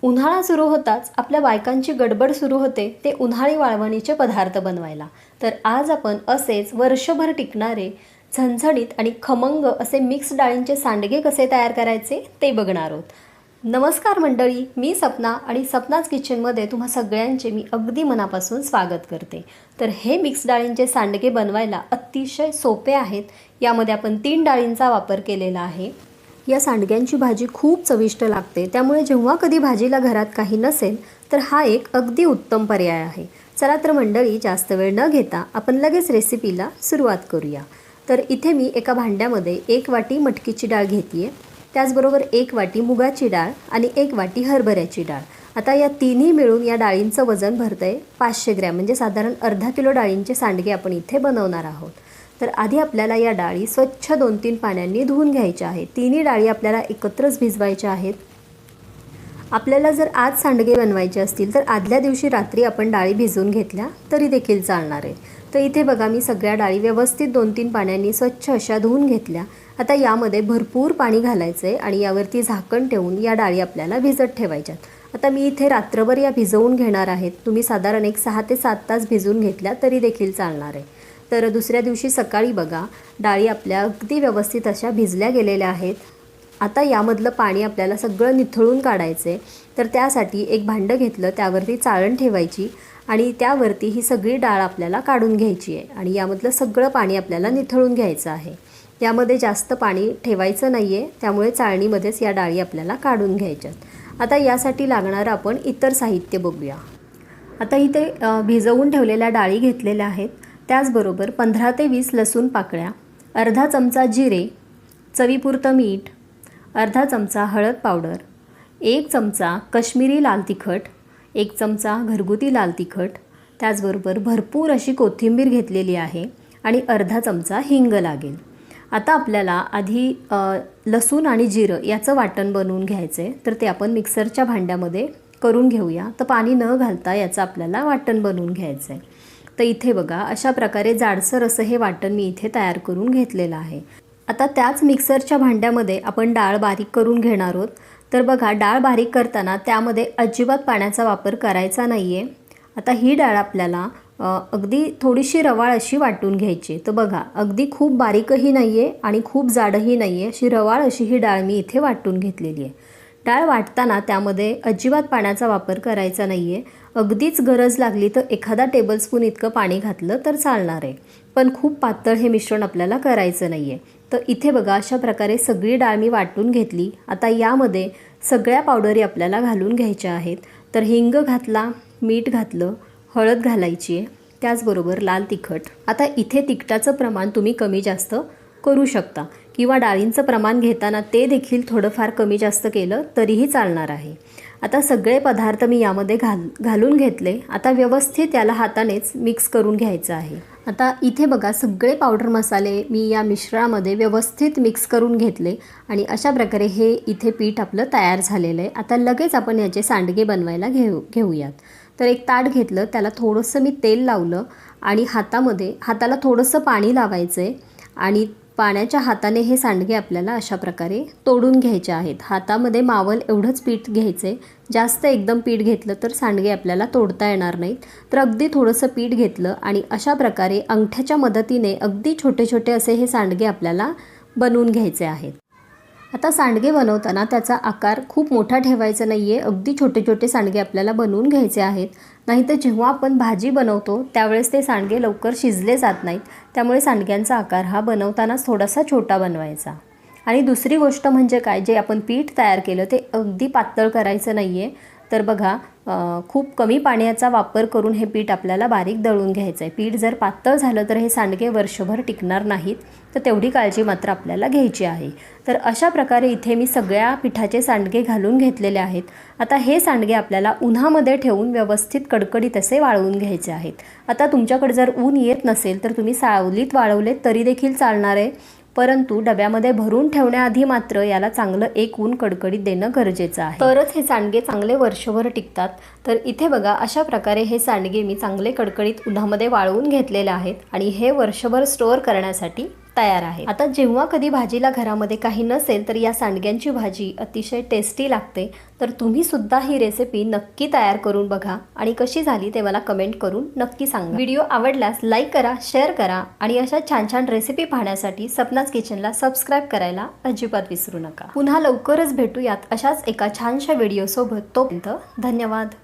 उन्हाळा सुरू होताच आपल्या बायकांची गडबड सुरू होते ते उन्हाळी वाळवणीचे पदार्थ बनवायला। तर आज आपण असेच वर्षभर टिकणारे झणझणीत आणि खमंग असे मिक्स डाळींचे सांडगे कसे तयार करायचे ते बघणार आहोत। नमस्कार मंडळी, मी सपना आणि सपनाज किचनमध्ये तुम्हा सगळ्यांचे मी अगदी मनापासून स्वागत करते। तर हे मिक्स डाळींचे सांडगे बनवायला अतिशय सोपे आहेत। यामध्ये आपण 3 डाळींचा वापर केलेला आहे। या सांडग्यांची भाजी खूप चविष्ट लागते, त्यामुळे जेव्हा कधी भाजीला घरात काही नसेल तर हा एक अगदी उत्तम पर्याय आहे। चला तर मंडळी, जास्त वेळ न घेता आपण लगेच रेसिपीला सुरुवात करूया। तर इथे मी एका भांड्यामध्ये 1 वाटी मटकीची डाळ घेतली आहे, त्याचबरोबर 1 वाटी मुगाची डाळ आणि 1 वाटी हरभऱ्याची डाळ। आता या तिन्ही मिळून या डाळींचं वजन भरतंय 500 ग्रॅम, म्हणजे साधारण अर्धा किलो डाळींचे सांडगे आपण इथे बनवणार आहोत। तर आधी आपल्याला या डाळी स्वच्छ 2-3 पाण्याने धुवून घ्यायच्या आहेत। तिन्ही डाळी आपल्याला एकत्रच भिजवायच्या आहेत। आपल्याला जर आज सांडगे बनवायचे असतील तर आदल्या दिवशी रात्री आपण डाळी भिजवून घेतल्या तरी देखील चालणार आहे। तर इथे बघा, मी सगळ्या डाळी व्यवस्थित 2-3 पाण्याने स्वच्छ अशा धुवून घेतल्या। आता यामध्ये भरपूर पाणी घालायचं आहे आणि यावरती झाकण ठेवून या डाळी आपल्याला भिजत ठेवायच्यात। आता मी इथे रात्रभर या भिजवून घेणार आहेत। तुम्ही साधारण 6 ते 7 तास भिजवून घेतल्या तरी देखील चालणार आहे। तर दुसऱ्या दिवशी सकाळी बघा, डाळी आपल्या अगदी व्यवस्थित अशा भिजल्या गेलेल्या आहेत। आता यामधलं पाणी आपल्याला सगळं निथळून काढायचं आहे। तर त्यासाठी एक भांडं घेतलं, त्यावरती चाळण ठेवायची आणि त्यावरती ही सगळी डाळ आपल्याला काढून घ्यायची आहे आणि यामधलं सगळं पाणी आपल्याला निथळून घ्यायचं आहे। यामध्ये जास्त पाणी ठेवायचं नाही आहे, त्यामुळे चाळणीमध्येच या डाळी आपल्याला काढून घ्यायच्यात। आता यासाठी लागणारं आपण इतर साहित्य बघूया। आता इथे भिजवून ठेवलेल्या डाळी घेतलेल्या आहेत, त्याचबरोबर 15 ते 20 लसूण पाकळ्या, अर्धा चमचा जिरे, चवीपुरतं मीठ, अर्धा चमचा हळद पावडर, 1 चमचा कश्मीरी लाल तिखट, 1 चमचा घरगुती लाल तिखट, त्याचबरोबर भरपूर अशी कोथिंबीर घेतलेली आहे आणि अर्धा चमचा हिंग लागेल। आता आपल्याला आधी लसूण आणि जिरं याचं वाटण बनवून घ्यायचं आहे। तर ते आपण मिक्सरच्या भांड्यामध्ये करून घेऊया। तर पाणी न घालता याचं आपल्याला वाटण बनवून घ्यायचं आहे। तर इथे बघा, अशा प्रकारे जाडसर असं हे वाटण मी इथे तयार करून घेतलेलं आहे। आता त्याच मिक्सरच्या भांड्यामध्ये आपण डाळ बारीक करून घेणार आहोत। तर बघा, डाळ बारीक करताना त्यामध्ये अजिबात पाण्याचा वापर करायचा नाही आहे। आता ही डाळ आपल्याला अगदी थोडीशी रवाळ अशी वाटून घ्यायची। तर बघा, अगदी खूप बारीकही नाही आहे आणि खूप जाडही नाही आहे, अशी रवाळ अशी ही डाळ मी इथे वाटून घेतलेली आहे। डाळ वाटताना त्यामध्ये अजिबात पाण्याचा वापर करायचा नाही आहे। अगदीच गरज लागली तर एखादा टेबलस्पून इतकं पाणी घातलं तर चालणार आहे, पण खूप पातळ हे मिश्रण आपल्याला करायचं नाही आहे। तर इथे बघा, अशा प्रकारे सगळी डाळ मी वाटून घेतली। आता यामध्ये सगळ्या पावडरी आपल्याला घालून घ्यायच्या आहेत। तर हिंग घातला, मीठ घातलं, हळद घालायची आहे, त्याचबरोबर लाल तिखट। आता इथे तिखटाचं प्रमाण तुम्ही कमी जास्त करू शकता किंवा डाळींचं प्रमाण घेताना ते देखील थोडंफार कमी जास्त केलं तरीही चालणार आहे। आता सगळे पदार्थ मी यामध्ये घालून घेतले। आता व्यवस्थित याला हातानेच मिक्स करून घ्यायचं आहे। आता इथे बघा, सगळे पावडर मसाले मी या मिश्रणामध्ये व्यवस्थित मिक्स करून घेतले आणि अशा प्रकारे हे इथे पीठ आपलं तयार झालेलं आहे। आता लगेच आपण याचे सांडगे बनवायला घेऊयात। तर एक ताट घेतलं, त्याला थोडंसं मी तेल लावलं आणि हाताला थोडंसं पाणी लावायचं आहे आणि पाण्याच्या हाताने हे सांडगे आपल्याला अशा प्रकारे तोडून घ्यायचे आहेत। हातामध्ये मावल एवढंच पीठ घ्यायचं आहे, जास्त एकदम पीठ घेतलं तर सांडगे आपल्याला तोडता येणार नाहीत। तर अगदी थोडंसं पीठ घेतलं आणि अशा प्रकारे अंगठ्याच्या मदतीने अगदी छोटे छोटे असे हे सांडगे आपल्याला बनवून घ्यायचे आहेत। आता सांडगे बनवताना त्याचा आकार खूप मोठा ठेवायचा नाही आहे, अगदी छोटे छोटे सांडगे आपल्याला बनवून घ्यायचे आहेत। नाहीतर जेव्हा आपण भाजी बनवतो त्यावेळेस ते सांडगे लवकर शिजले जात नाहीत, त्यामुळे सांडग्यांचा आकार हा बनवतानाच थोडासा छोटा बनवायचा। आणि दुसरी गोष्ट म्हणजे काय, जे आपण पीठ तयार केलं ते अगदी पातळ करायचं नाही आहे। तर बघा, खूप कमी पाण्याचा वापर करून हे पीठ आपल्याला बारीक दळून घ्यायचं आहे। पीठ जर पातळ झालं तर हे सांडगे वर्षभर टिकणार नाहीत, तर तेवढी काळजी मात्र आपल्याला घ्यायची आहे। तर अशा प्रकारे इथे मी सगळ्या पिठाचे सांडगे घालून घेतलेले आहेत। आता हे सांडगे आपल्याला उन्हामध्ये ठेवून व्यवस्थित कडकडीत असे वाळवून घ्यायचे आहेत। आता तुमच्याकडे जर ऊन येत नसेल तर तुम्ही सावलीत वाळवले तरी देखील चालणार आहे, परंतु डब्यामध्ये भरून ठेवण्याआधी मात्र याला चांगलं एक ऊन कडकडीत देणं गरजेचं आहे, तरच हे सांडगे चांगले वर्षभर टिकतात। तर इथे बघा, अशा प्रकारे हे सांडगे मी चांगले कडकडीत उन्हामध्ये वाळवून घेतलेले आहेत आणि हे वर्षभर स्टोअर करण्यासाठी तयार आहे। आता जेव्हा कधी भाजीला घरामध्ये काही नसेल तर या सांडग्यांची भाजी अतिशय टेस्टी लागते। तर तुम्ही सुद्धा ही रेसिपी नक्की तयार करून बघा आणि कशी झाली ते मला कमेंट करून नक्की सांगा। व्हिडिओ आवडल्यास लाईक करा, शेअर करा आणि अशा छान छान रेसिपी पाहण्यासाठी सपनाज किचनला सबस्क्राईब करायला अजिबात विसरू नका। पुन्हा लवकरच भेटूयात अशाच एका छानशा व्हिडिओ सोबत। तोपर्यंत धन्यवाद।